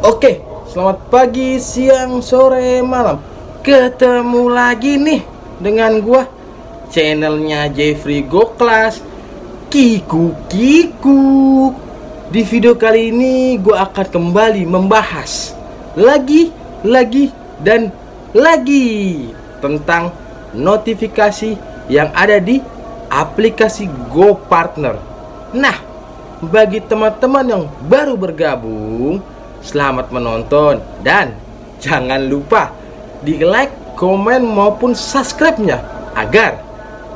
Oke, selamat pagi, siang, sore, malam. Ketemu lagi nih dengan gua, channelnya Jeffrey Go Class, Kiku. Di video kali ini gua akan kembali membahas lagi dan lagi tentang notifikasi yang ada di aplikasi Go Partner. Nah, bagi teman-teman yang baru bergabung, selamat menonton dan jangan lupa di like, komen maupun subscribe-nya agar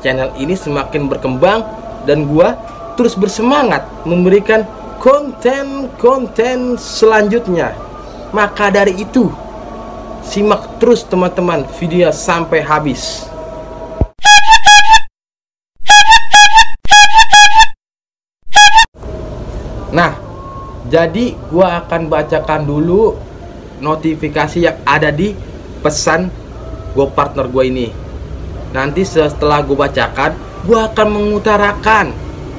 channel ini semakin berkembang dan gua terus bersemangat memberikan konten-konten selanjutnya. Maka dari itu, simak terus teman-teman video sampai habis. Nah, jadi gua akan bacakan dulu notifikasi yang ada di pesan Go Partner gua ini. Nanti setelah gua bacakan, gua akan mengutarakan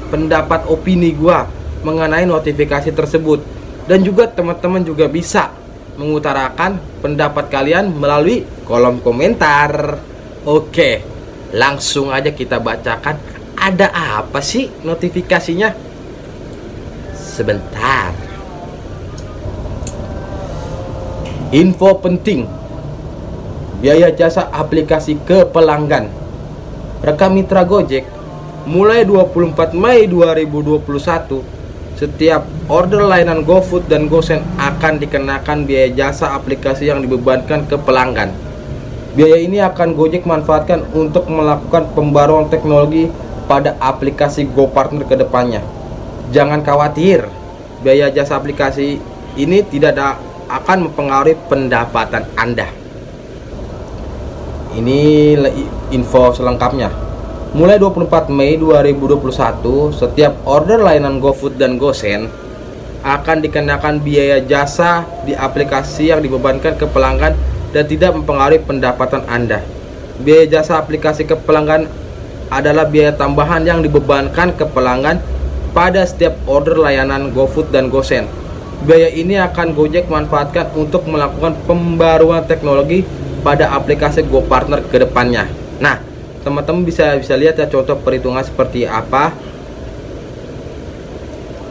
pendapat opini gua mengenai notifikasi tersebut. Dan juga teman-teman juga bisa mengutarakan pendapat kalian melalui kolom komentar. Oke, langsung aja kita bacakan. Ada apa sih notifikasinya? Sebentar. Info penting. Biaya jasa aplikasi ke pelanggan. Rekam mitra Gojek mulai 24 Mei 2021, setiap order layanan GoFood dan GoSend akan dikenakan biaya jasa aplikasi yang dibebankan ke pelanggan. Biaya ini akan Gojek manfaatkan untuk melakukan pembaruan teknologi pada aplikasi Go Partner ke depannya. Jangan khawatir, biaya jasa aplikasi ini tidak akan mempengaruhi pendapatan Anda. Ini info selengkapnya. Mulai 24 Mei 2021, setiap order layanan GoFood dan GoSend akan dikenakan biaya jasa di aplikasi yang dibebankan ke pelanggan dan tidak mempengaruhi pendapatan Anda. Biaya jasa aplikasi ke pelanggan adalah biaya tambahan yang dibebankan ke pelanggan pada setiap order layanan GoFood dan GoSend. Biaya ini akan Gojek manfaatkan untuk melakukan pembaruan teknologi pada aplikasi Go Partner ke depannya. Nah, teman-teman bisa lihat ya contoh perhitungan seperti apa.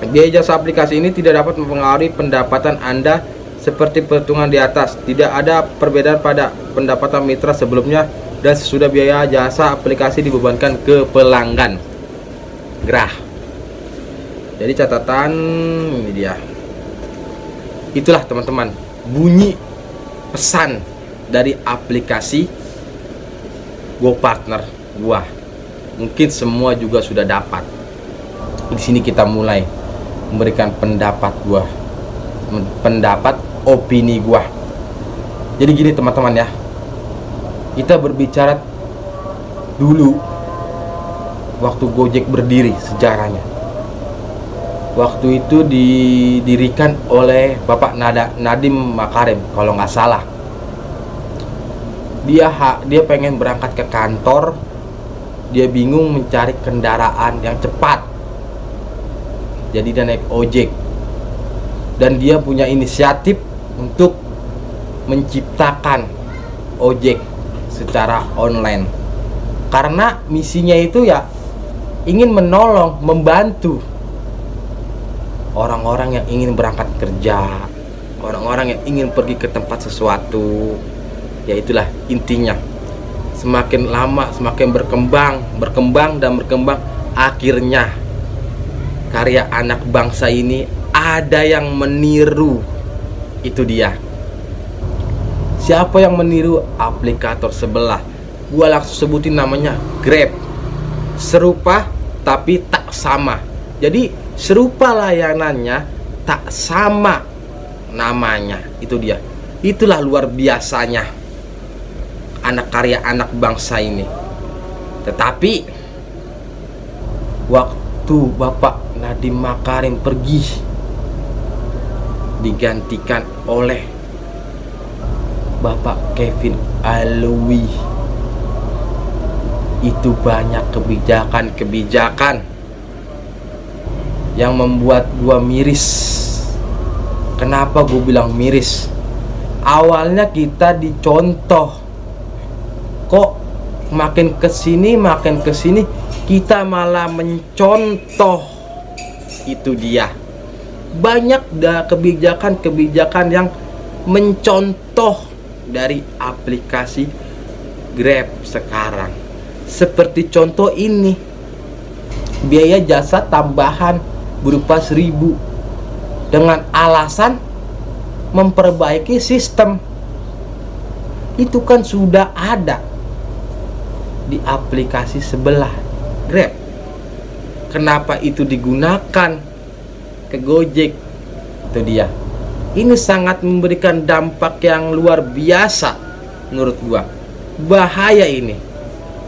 Biaya jasa aplikasi ini tidak dapat mempengaruhi pendapatan Anda seperti perhitungan di atas. Tidak ada perbedaan pada pendapatan mitra sebelumnya dan sesudah biaya jasa aplikasi dibebankan ke pelanggan. Gerah. Jadi catatan ini dia. Itulah teman-teman bunyi pesan dari aplikasi Go Partner gua. Mungkin semua juga sudah dapat. Di sini kita mulai memberikan pendapat gua, pendapat opini gua. Jadi gini teman-teman ya. Kita berbicara dulu waktu Gojek berdiri sejarahnya. Waktu itu didirikan oleh Bapak Nadiem Makarim kalau nggak salah. Dia pengen berangkat ke kantor, dia bingung mencari kendaraan yang cepat, jadi dia naik ojek. Dan dia punya inisiatif untuk menciptakan ojek secara online, karena misinya itu ya ingin menolong, membantu orang-orang yang ingin berangkat kerja, orang-orang yang ingin pergi ke tempat sesuatu. Ya itulah intinya. Semakin lama semakin berkembang. Akhirnya karya anak bangsa ini ada yang meniru. Itu dia. Siapa yang meniru? Aplikator sebelah. Gua langsung sebutin namanya, Grab. Serupa tapi tak sama. Jadi serupa layanannya, tak sama namanya. Itu dia. Itulah luar biasanya karya anak bangsa ini. Tetapi waktu Bapak Nadiem Makarim pergi, digantikan oleh Bapak Kevin Alwi. Itu banyak kebijakan yang membuat gua miris Kenapa gue bilang miris? Awalnya kita dicontoh, kok makin kesini kita malah mencontoh. Itu dia, banyak kebijakan yang mencontoh dari aplikasi Grab sekarang. Seperti contoh ini, biaya jasa tambahan berupa 1.000 dengan alasan memperbaiki sistem. Itu kan sudah ada di aplikasi sebelah Grab. Kenapa itu digunakan ke Gojek? Itu dia. Ini sangat memberikan dampak yang luar biasa menurut gua. Bahaya ini.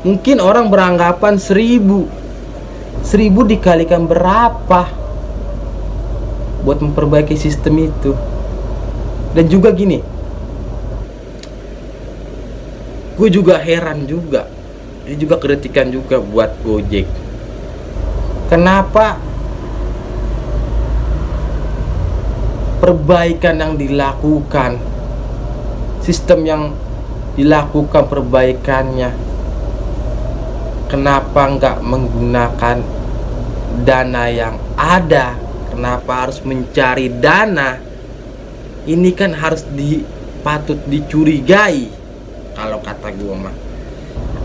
Mungkin orang beranggapan 1.000 dikalikan berapa buat memperbaiki sistem itu. Dan juga gini, gue juga heran juga, ini juga kritikan juga buat Gojek. Kenapa perbaikan yang dilakukan, sistem yang dilakukan perbaikannya, kenapa nggak menggunakan dana yang ada? Kenapa harus mencari dana? Ini kan harus patut dicurigai. Kalau kata gue mah,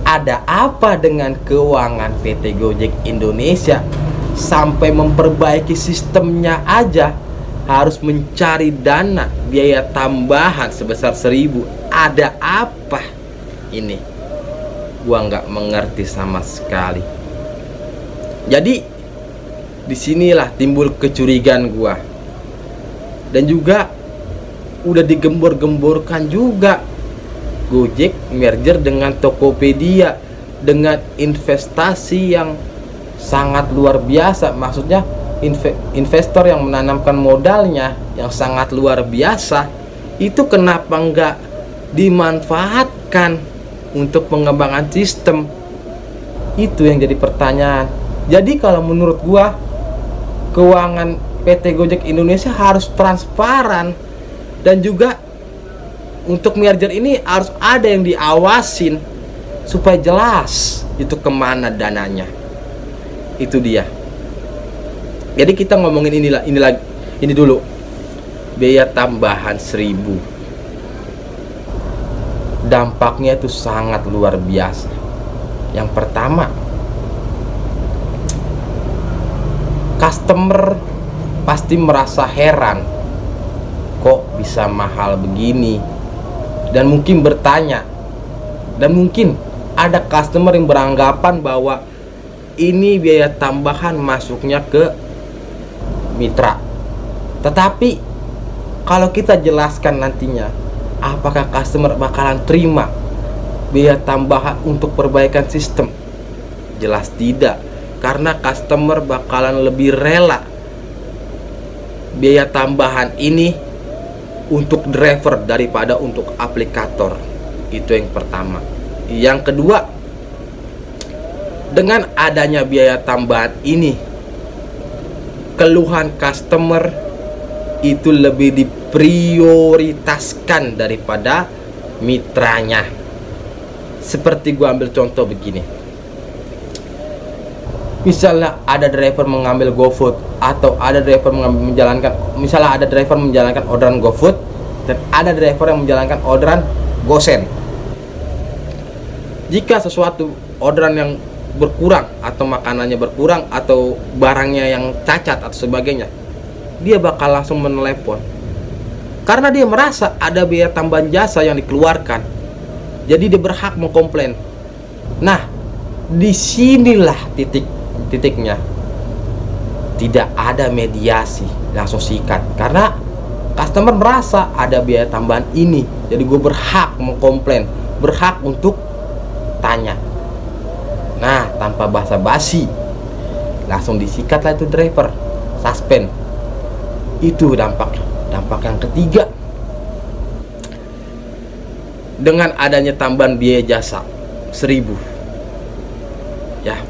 ada apa dengan keuangan PT Gojek Indonesia sampai memperbaiki sistemnya aja harus mencari dana biaya tambahan sebesar 1.000? Ada apa ini? Gua nggak mengerti sama sekali. Jadi disinilah timbul kecurigaan gua. Dan juga udah digembor-gemborkan juga Gojek merger dengan Tokopedia dengan investasi yang sangat luar biasa. Maksudnya investor yang menanamkan modalnya yang sangat luar biasa. Itu kenapa nggak dimanfaatkan untuk pengembangan sistem? Itu yang jadi pertanyaan. Jadi kalau menurut gua, keuangan PT Gojek Indonesia harus transparan. Dan juga untuk merger ini harus ada yang diawasin supaya jelas itu kemana dananya. Itu dia. Jadi kita ngomongin ini dulu, biaya tambahan 1.000. Dampaknya itu sangat luar biasa. Yang pertama, customer pasti merasa heran, kok bisa mahal begini? Dan mungkin bertanya, dan mungkin ada customer yang beranggapan bahwa ini biaya tambahan masuknya ke mitra. Tetapi kalau kita jelaskan nantinya, apakah customer bakalan terima biaya tambahan untuk perbaikan sistem? Jelas tidak, karena customer bakalan lebih rela biaya tambahan ini untuk driver daripada untuk aplikator. Itu yang pertama. Yang kedua, dengan adanya biaya tambahan ini, keluhan customer itu lebih diprioritaskan daripada mitranya. Seperti gua ambil contoh begini, misalnya ada driver mengambil GoFood, atau ada driver misalnya ada driver menjalankan orderan GoFood dan ada driver yang menjalankan orderan GoSend. Jika sesuatu orderan yang berkurang, atau makanannya berkurang, atau barangnya yang cacat atau sebagainya, dia bakal langsung menelepon karena dia merasa ada biaya tambahan jasa yang dikeluarkan. Jadi dia berhak mengkomplain. Nah, disinilah titiknya. Tidak ada mediasi, langsung sikat. Karena customer merasa ada biaya tambahan ini, jadi gue berhak mengkomplain, berhak untuk tanya. Nah, tanpa basa-basi, langsung disikatlah itu driver, suspend. Itu dampak yang ketiga. Dengan adanya tambahan biaya jasa 1.000, ya,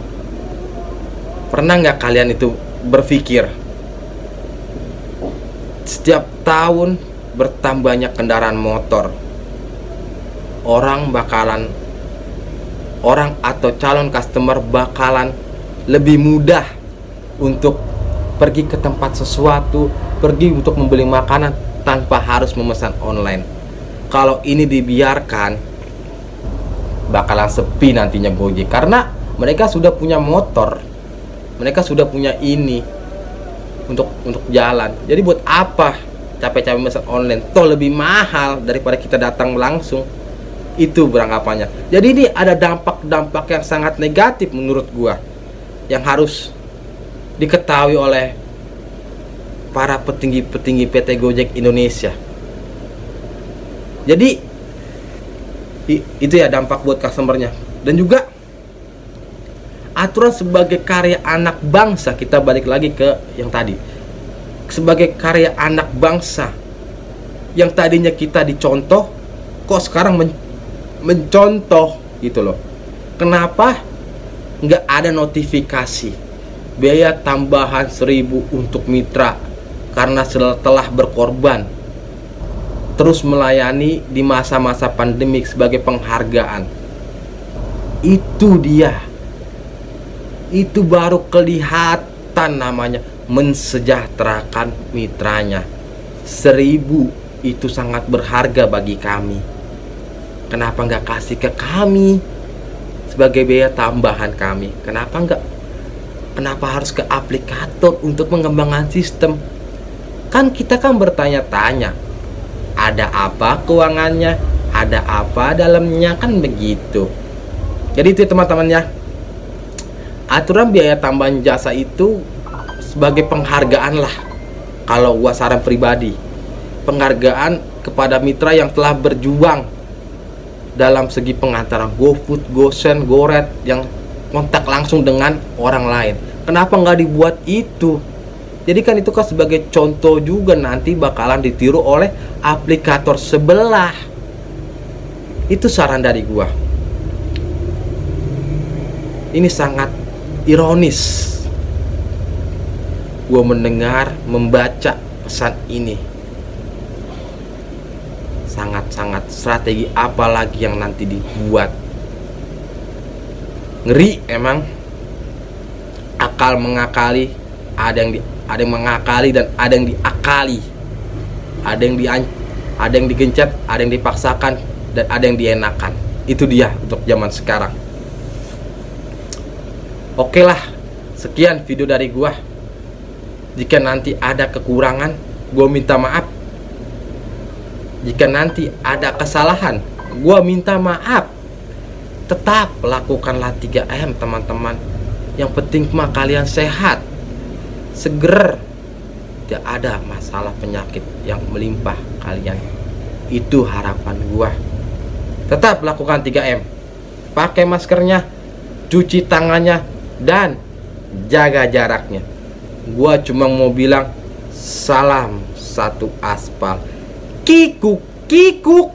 pernah nggak kalian itu berpikir Setiap tahun bertambahnya kendaraan motor, orang atau calon customer bakalan lebih mudah untuk pergi ke tempat sesuatu, pergi untuk membeli makanan tanpa harus memesan online. Kalau ini dibiarkan, bakalan sepi nantinya Gojek, karena mereka sudah punya motor, mereka sudah punya ini untuk jalan. Jadi buat apa capek-capek pesan online, toh lebih mahal daripada kita datang langsung. Itu beranggapannya. Jadi ini ada dampak-dampak yang sangat negatif menurut gua, yang harus diketahui oleh para petinggi-petinggi PT Gojek Indonesia. Jadi itu ya dampak buat customernya. Dan juga aturan sebagai karya anak bangsa, kita balik lagi ke yang tadi. Sebagai karya anak bangsa, yang tadinya kita dicontoh, kok sekarang mencontoh gitu loh. Kenapa nggak ada notifikasi biaya tambahan 1.000 untuk mitra karena setelah berkorban terus melayani di masa-masa pandemik sebagai penghargaan? Itu dia, itu baru kelihatan namanya mensejahterakan mitranya. 1.000 itu sangat berharga bagi kami. Kenapa nggak kasih ke kami sebagai biaya tambahan kami? Kenapa harus ke aplikator untuk mengembangkan sistem? Kan kita kan bertanya-tanya, ada apa keuangannya, ada apa dalamnya, kan begitu. Jadi itu teman-teman ya, aturan biaya tambahan jasa itu sebagai penghargaan lah. Kalau gua saran pribadi, penghargaan kepada mitra yang telah berjuang dalam segi pengantaran GoFood, GoSend, GoRed yang kontak langsung dengan orang lain. Kenapa nggak dibuat itu? Jadi kan itu kan sebagai contoh juga, nanti bakalan ditiru oleh aplikator sebelah. Itu saran dari gua. Ini sangat ironis gua mendengar, membaca pesan ini. Sangat-sangat strategi apa lagi yang nanti dibuat. Ngeri emang. Akal mengakali, ada yang mengakali dan ada yang diakali. Ada yang digencet, ada yang dipaksakan, dan ada yang dienakan. Itu dia untuk zaman sekarang. Oke lah, sekian video dari gua. Jika nanti ada kekurangan, gua minta maaf. Jika nanti ada kesalahan, gua minta maaf. Tetap lakukanlah 3M teman-teman. Yang penting mah kalian sehat, seger, tidak ada masalah penyakit yang melimpah kalian. Itu harapan gua. Tetap lakukan 3M. Pakai maskernya, cuci tangannya, dan jaga jaraknya. Gua cuma mau bilang salam satu aspal. Kikuk, kikuk.